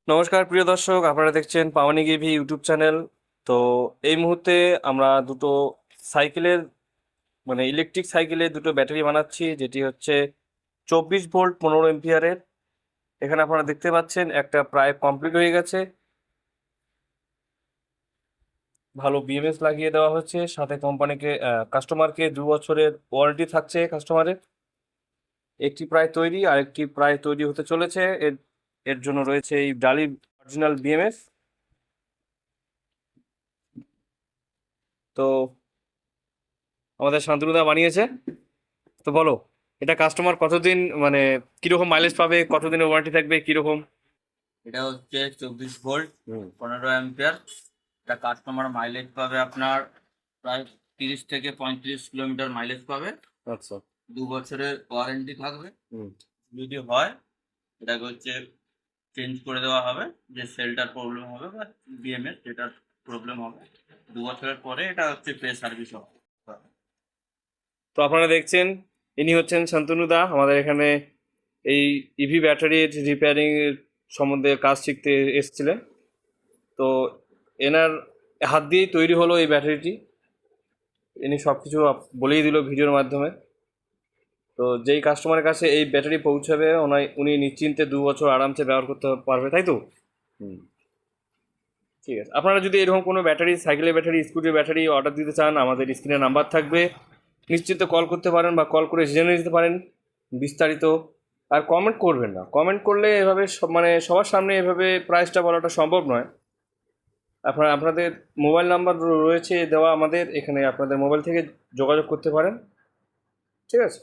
নমস্কার প্রিয় দর্শক, আপনারা দেখছেন পাওয়ানি গিভি ইউটিউব চ্যানেল। তো এই মুহূর্তে আমরা দুটো সাইকেলের ইলেকট্রিক সাইকেলের দুটো ব্যাটারি বানাচ্ছি, যেটি হচ্ছে 24 ভোল্ট 15 এম্পিয়ারের। এখানে আপনারা দেখতে পাচ্ছেন একটা প্রায় কমপ্লিট হয়ে গেছে, ভালো বিএমএস লাগিয়ে দেওয়া হচ্ছে, সাথে কোম্পানিকে কাস্টমারকে 2 বছরের ওয়ারেন্টি থাকছে কাস্টমারের। একটি প্রায় তৈরি আর একটি প্রায় তৈরি হতে চলেছে। এর এর জন্য রয়েছে এই ডালি অরিজিনাল বিএমএস। তো আমাদের শান্তনুদা বানিয়েছে। তো বলো, এটা কাস্টমার কতদিন কিরকম মাইলেজ পাবে, কতদিনের ওয়ারেন্টি থাকবে, কিরকম? এটা হচ্ছে 24 ভোল্ট হুম। 15 অ্যাম্পিয়ার। এটা কাস্টমার মাইলেজ পাবে আপনার প্রায় 30 থেকে 35 কিলোমিটার মাইলেজ পাবে। আচ্ছা। 2 বছরের ওয়ারেন্টি থাকবে। হুম। যদি হয় এটাকে হচ্ছে চেঞ্জ করে দেওয়া হবে, যে সেলটার প্রবলেম হবে বা বিএমএস যেটার প্রবলেম হবে 2 বছরের পরে এটা হচ্ছে পে সার্ভিস হবে। তো আপনারা দেখছেন, ইনি হচ্ছেন শান্তনুদা, আমাদের এখানে এই ইভি ব্যাটারির রিপেয়ারিং এর সম্বন্ধে কাজ শিখতে এসেছিলেন। তো এনার হাত দিয়েই তৈরি হলো এই ব্যাটারিটি। ইনি সব কিছু বলেই দিল ভিডিওর মাধ্যমে। তো যেই কাস্টমারের কাছে এই ব্যাটারি পৌঁছাবে, উনি নিশ্চিন্তে 2 বছর আরামসে ব্যবহার করতে পারবে, তাই তো? হুম। ঠিক আছে, আপনারা যদি এরকম কোনো ব্যাটারি, সাইকেলের ব্যাটারি, স্কুটির ব্যাটারি অর্ডার দিতে চান, আমাদের স্ক্রিনে নাম্বার থাকবে, নিশ্চিন্তে কল করতে পারেন বা কল করে জেনে নিতে পারেন বিস্তারিত। আর কমেন্ট করবেন না, কমেন্ট করলে এভাবে সবার সামনে এভাবে প্রাইসটা বলাটা সম্ভব নয়। আপনাদের মোবাইল নাম্বার রয়েছে দেওয়া আমাদের এখানে, আপনাদের মোবাইল থেকে যোগাযোগ করতে পারেন। ঠিক আছে।